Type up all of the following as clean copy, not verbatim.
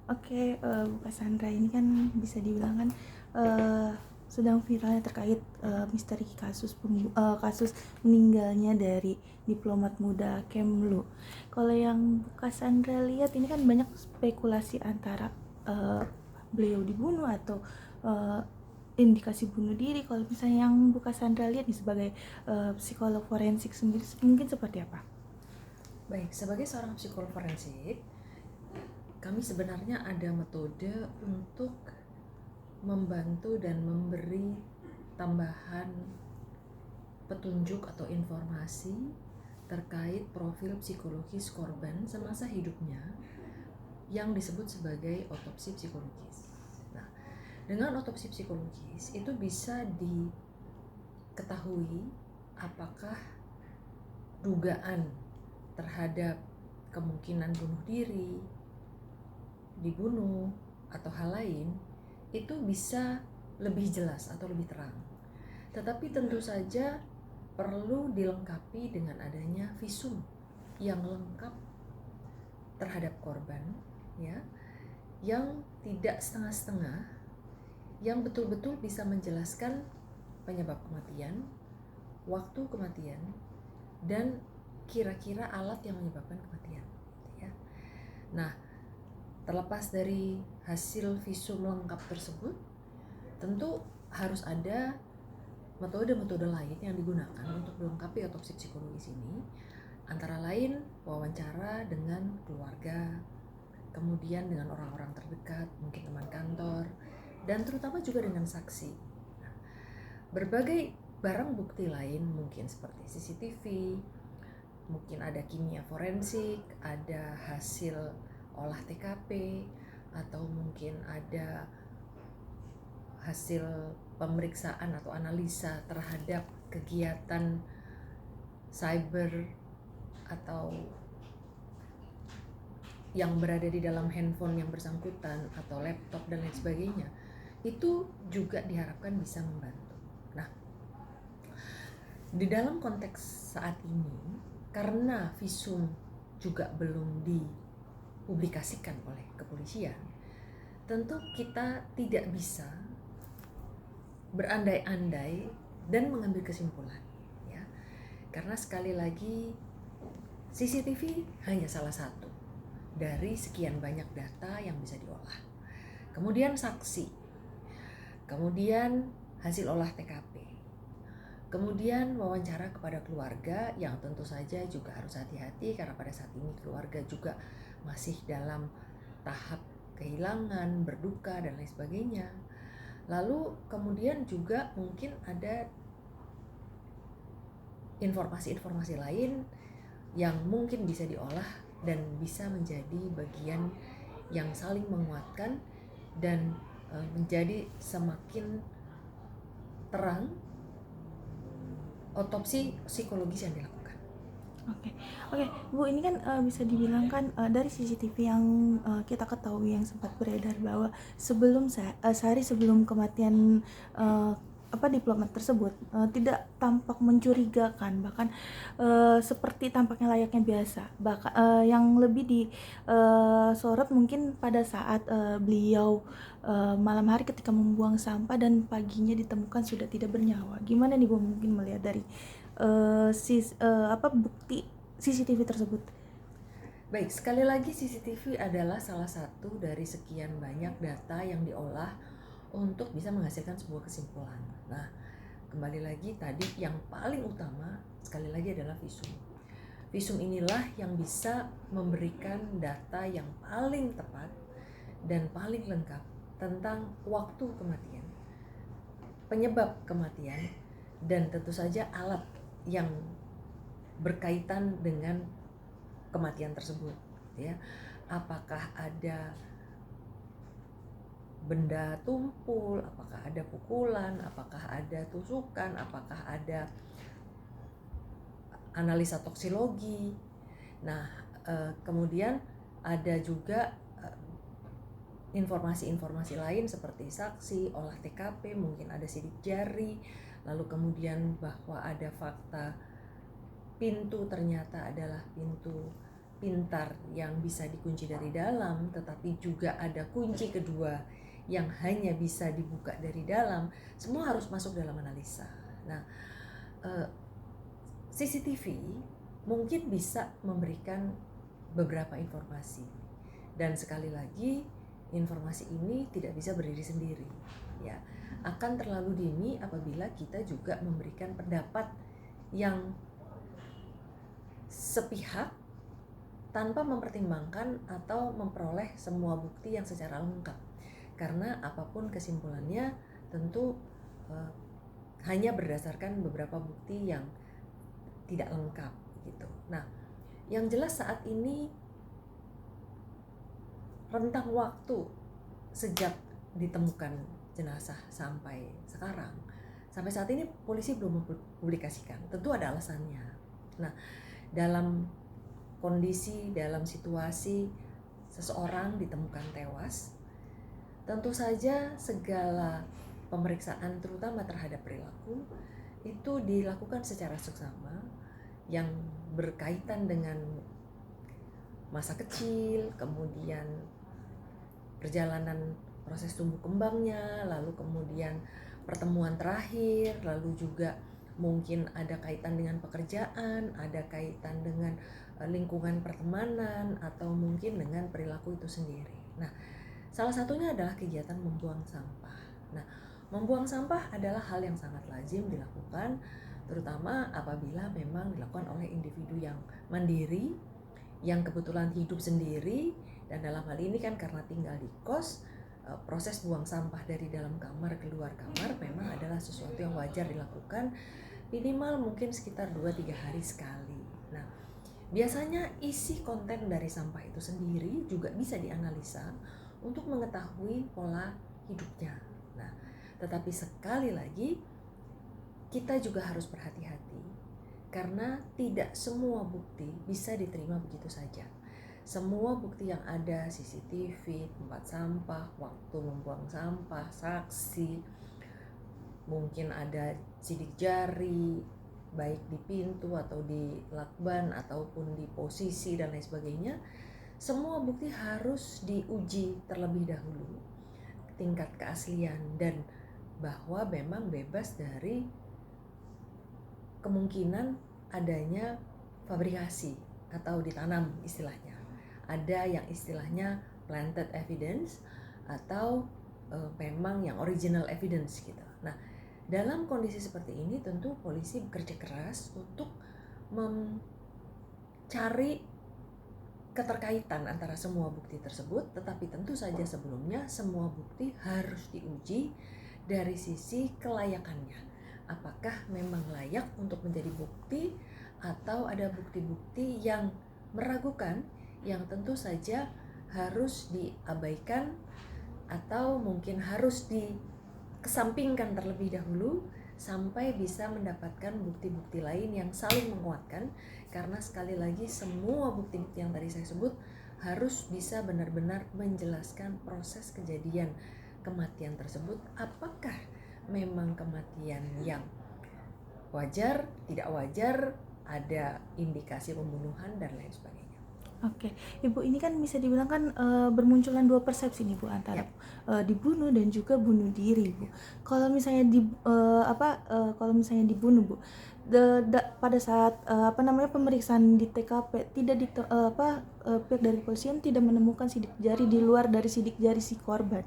Oke, Bu Cassandra ini kan bisa dibilang kan eh, sedang viralnya terkait misteri kasus meninggalnya dari diplomat muda Kemlu. Kalau yang Bu Cassandra lihat ini kan banyak spekulasi antara eh, beliau dibunuh atau eh, indikasi bunuh diri. Kalau misalnya yang Bu Cassandra lihat nih sebagai psikolog forensik sendiri mungkin seperti apa? Baik, sebagai seorang psikolog forensik, kami sebenarnya ada metode untuk membantu dan memberi tambahan petunjuk atau informasi terkait profil psikologis korban semasa hidupnya yang disebut sebagai otopsi psikologis. Nah, dengan otopsi psikologis itu bisa diketahui apakah dugaan terhadap kemungkinan bunuh diri, dibunuh, atau hal lain itu bisa lebih jelas atau lebih terang. Tetapi tentu saja perlu dilengkapi dengan adanya visum yang lengkap terhadap korban, ya, yang tidak setengah-setengah, yang betul-betul bisa menjelaskan penyebab kematian, waktu kematian, dan kira-kira alat yang menyebabkan kematian, ya. Nah, terlepas dari hasil visum lengkap tersebut, tentu harus ada metode-metode lain yang digunakan untuk melengkapi otopsi psikologis ini, antara lain wawancara dengan keluarga, kemudian dengan orang-orang terdekat, mungkin teman kantor, dan terutama juga dengan saksi. Nah, berbagai barang bukti lain mungkin seperti CCTV, mungkin ada kimia forensik, ada hasil olah TKP, atau mungkin ada hasil pemeriksaan atau analisa terhadap kegiatan cyber atau yang berada di dalam handphone yang bersangkutan atau laptop dan lain sebagainya, itu juga diharapkan bisa membantu. Nah, di dalam konteks saat ini, karena visum juga belum dipublikasikan oleh kepolisian, tentu kita tidak bisa berandai-andai dan mengambil kesimpulan, ya. Karena sekali lagi CCTV hanya salah satu dari sekian banyak data yang bisa diolah. Kemudian saksi, kemudian hasil olah TKP, kemudian wawancara kepada keluarga yang tentu saja juga harus hati-hati karena pada saat ini keluarga juga masih dalam tahap kehilangan, berduka dan lain sebagainya. Lalu kemudian juga mungkin ada informasi-informasi lain yang mungkin bisa diolah dan bisa menjadi bagian yang saling menguatkan dan menjadi semakin terang otopsi psikologis yang dilakukan. Oke, oke, Bu, ini kan bisa dibilang kan dari CCTV yang kita ketahui yang sempat beredar bahwa sehari sebelum kematian diplomat tersebut tidak tampak mencurigakan, bahkan seperti tampaknya layaknya biasa. Bahkan yang lebih disorot mungkin pada saat beliau malam hari ketika membuang sampah dan paginya ditemukan sudah tidak bernyawa. Gimana nih Bu mungkin melihat dari bukti CCTV tersebut? Baik, sekali lagi CCTV adalah salah satu dari sekian banyak data yang diolah untuk bisa menghasilkan sebuah kesimpulan. Nah, kembali lagi tadi yang paling utama sekali lagi adalah visum. Visum inilah yang bisa memberikan data yang paling tepat dan paling lengkap tentang waktu kematian, penyebab kematian, dan tentu saja alat yang berkaitan dengan kematian tersebut, ya. Apakah ada benda tumpul, apakah ada pukulan, apakah ada tusukan, apakah ada analisa toksologi. Nah, kemudian ada juga informasi-informasi lain seperti saksi, olah TKP, mungkin ada sidik jari, lalu kemudian bahwa ada fakta pintu ternyata adalah pintu pintar yang bisa dikunci dari dalam, tetapi juga ada kunci kedua yang hanya bisa dibuka dari dalam, semua harus masuk dalam analisa. Nah, CCTV mungkin bisa memberikan beberapa informasi, dan sekali lagi informasi ini tidak bisa berdiri sendiri, ya. Akan terlalu dini apabila kita juga memberikan pendapat yang sepihak tanpa mempertimbangkan atau memperoleh semua bukti yang secara lengkap, karena apapun kesimpulannya tentu hanya berdasarkan beberapa bukti yang tidak lengkap gitu. Nah, yang jelas saat ini rentang waktu sejak ditemukan jenazah sampai sekarang, sampai saat ini polisi belum mempublikasikan. Tentu ada alasannya. Nah, dalam kondisi, dalam situasi seseorang ditemukan tewas, tentu saja segala pemeriksaan terutama terhadap perilaku itu dilakukan secara seksama, yang berkaitan dengan masa kecil, kemudian perjalanan proses tumbuh kembangnya, lalu kemudian pertemuan terakhir, lalu juga mungkin ada kaitan dengan pekerjaan, ada kaitan dengan lingkungan pertemanan, atau mungkin dengan perilaku itu sendiri. Nah, salah satunya adalah kegiatan membuang sampah. Nah, membuang sampah adalah hal yang sangat lazim dilakukan, terutama apabila memang dilakukan oleh individu yang mandiri, yang kebetulan hidup sendiri, dan dalam hal ini kan karena tinggal di kos, proses buang sampah dari dalam kamar keluar kamar memang adalah sesuatu yang wajar dilakukan, minimal mungkin sekitar 2-3 hari sekali. Nah, biasanya isi konten dari sampah itu sendiri juga bisa dianalisa untuk mengetahui pola hidupnya. Nah, tetapi sekali lagi kita juga harus berhati-hati, karena tidak semua bukti bisa diterima begitu saja. Semua bukti yang ada, CCTV, tempat sampah, waktu membuang sampah, saksi, mungkin ada sidik jari, baik di pintu atau di lakban ataupun di posisi dan lain sebagainya, semua bukti harus diuji terlebih dahulu tingkat keaslian, dan bahwa memang bebas dari kemungkinan adanya fabrikasi atau ditanam istilahnya. Ada yang istilahnya planted evidence atau memang yang original evidence gitu. Nah, dalam kondisi seperti ini tentu polisi bekerja keras untuk mencari keterkaitan antara semua bukti tersebut, tetapi tentu saja sebelumnya semua bukti harus diuji dari sisi kelayakannya. Apakah memang layak untuk menjadi bukti, atau ada bukti-bukti yang meragukan, yang tentu saja harus diabaikan atau mungkin harus dikesampingkan terlebih dahulu sampai bisa mendapatkan bukti-bukti lain yang saling menguatkan. Karena sekali lagi semua bukti-bukti yang tadi saya sebut harus bisa benar-benar menjelaskan proses kejadian kematian tersebut, apakah memang kematian yang wajar, tidak wajar, ada indikasi pembunuhan dan lain sebagainya. Oke, Ibu, ini kan bisa dibilang kan bermunculan dua persepsi nih Bu, antara dibunuh dan juga bunuh diri Bu. Kalau misalnya kalau misalnya dibunuh Bu, pada saat pemeriksaan di TKP pihak dari polisian tidak menemukan sidik jari di luar dari sidik jari si korban.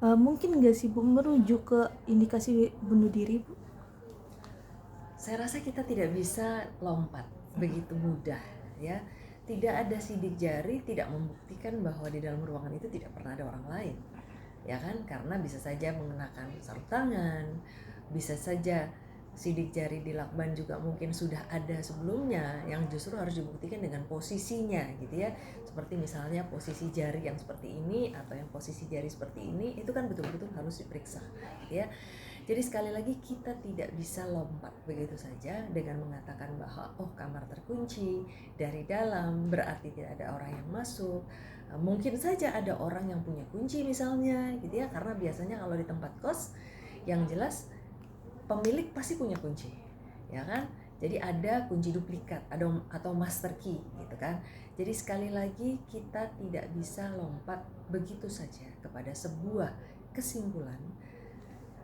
Mungkin nggak sih Bu merujuk ke indikasi bunuh diri Bu? Saya rasa kita tidak bisa lompat begitu mudah, ya. Tidak ada sidik jari tidak membuktikan bahwa di dalam ruangan itu tidak pernah ada orang lain, ya kan? Karena bisa saja mengenakan sarung tangan, bisa saja sidik jari di lakban juga mungkin sudah ada sebelumnya, yang justru harus dibuktikan dengan posisinya gitu ya. Seperti misalnya posisi jari yang seperti ini atau yang posisi jari seperti ini, itu kan betul-betul harus diperiksa gitu ya. Jadi sekali lagi kita tidak bisa lompat begitu saja dengan mengatakan bahwa kamar terkunci dari dalam berarti tidak ada orang yang masuk. Mungkin saja ada orang yang punya kunci misalnya gitu ya, karena biasanya kalau di tempat kos yang jelas pemilik pasti punya kunci, ya kan? Jadi ada kunci duplikat atau master key gitu kan. Jadi sekali lagi kita tidak bisa lompat begitu saja kepada sebuah kesimpulan.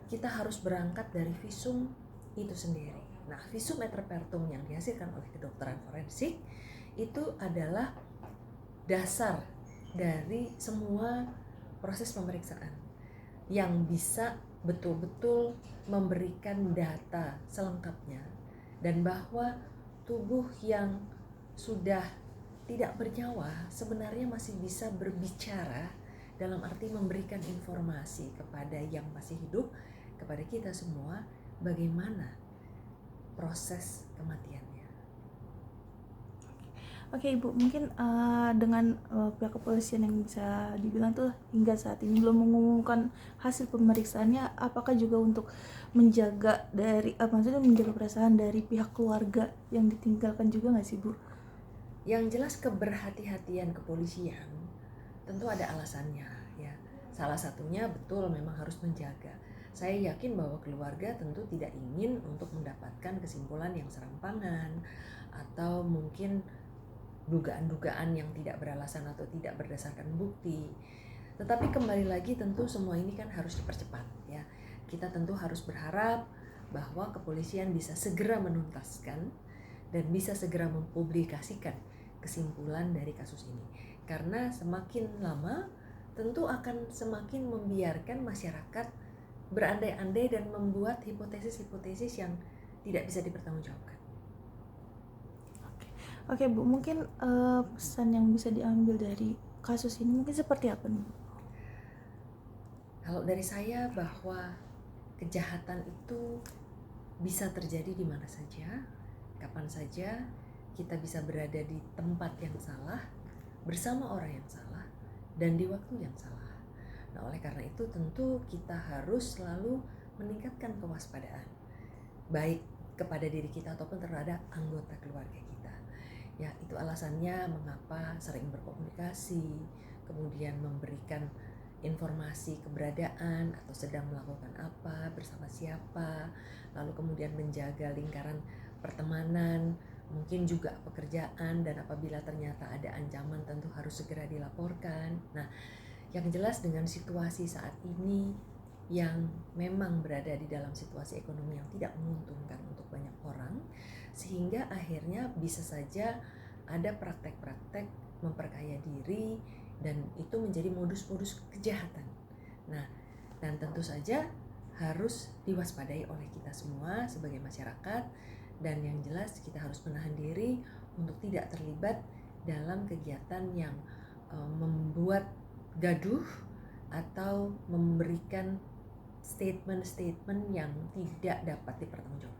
Kita harus berangkat dari visum itu sendiri. Nah, visum et repertum yang dihasilkan oleh kedokteran forensik itu adalah dasar dari semua proses pemeriksaan yang bisa betul-betul memberikan data selengkapnya, dan bahwa tubuh yang sudah tidak bernyawa sebenarnya masih bisa berbicara, dalam arti memberikan informasi kepada yang masih hidup, kepada kita semua, bagaimana proses kematiannya. Oke Ibu, mungkin dengan pihak kepolisian yang bisa dibilang tuh hingga saat ini belum mengumumkan hasil pemeriksaannya, apakah juga untuk menjaga dari maksudnya menjaga perasaan dari pihak keluarga yang ditinggalkan juga nggak sih Bu? Yang jelas keberhati-hatian kepolisian tentu ada alasannya ya. Salah satunya betul memang harus menjaga. Saya yakin bahwa keluarga tentu tidak ingin untuk mendapatkan kesimpulan yang serampangan atau mungkin dugaan-dugaan yang tidak beralasan atau tidak berdasarkan bukti. Tetapi kembali lagi tentu semua ini kan harus dipercepat ya. Kita tentu harus berharap bahwa kepolisian bisa segera menuntaskan dan bisa segera mempublikasikan kesimpulan dari kasus ini. Karena semakin lama tentu akan semakin membiarkan masyarakat berandai-andai dan membuat hipotesis-hipotesis yang tidak bisa dipertanggungjawabkan. Oke Bu, mungkin pesan yang bisa diambil dari kasus ini mungkin seperti apa nih? Kalau dari saya bahwa kejahatan itu bisa terjadi di mana saja, kapan saja, kita bisa berada di tempat yang salah, bersama orang yang salah, dan di waktu yang salah. Nah, oleh karena itu tentu kita harus selalu meningkatkan kewaspadaan, baik kepada diri kita ataupun terhadap anggota keluarga kita. Ya, itu alasannya mengapa sering berkomunikasi, kemudian memberikan informasi keberadaan atau sedang melakukan apa, bersama siapa, lalu kemudian menjaga lingkaran pertemanan, mungkin juga pekerjaan, dan apabila ternyata ada ancaman tentu harus segera dilaporkan. Nah, yang jelas dengan situasi saat ini yang memang berada di dalam situasi ekonomi yang tidak menguntungkan untuk banyak orang, sehingga akhirnya bisa saja ada praktek-praktek memperkaya diri, dan itu menjadi modus-modus kejahatan. Nah, dan tentu saja harus diwaspadai oleh kita semua sebagai masyarakat, dan yang jelas kita harus menahan diri untuk tidak terlibat dalam kegiatan yang membuat gaduh atau memberikan statement-statement yang tidak dapat dipertanggungjawabkan.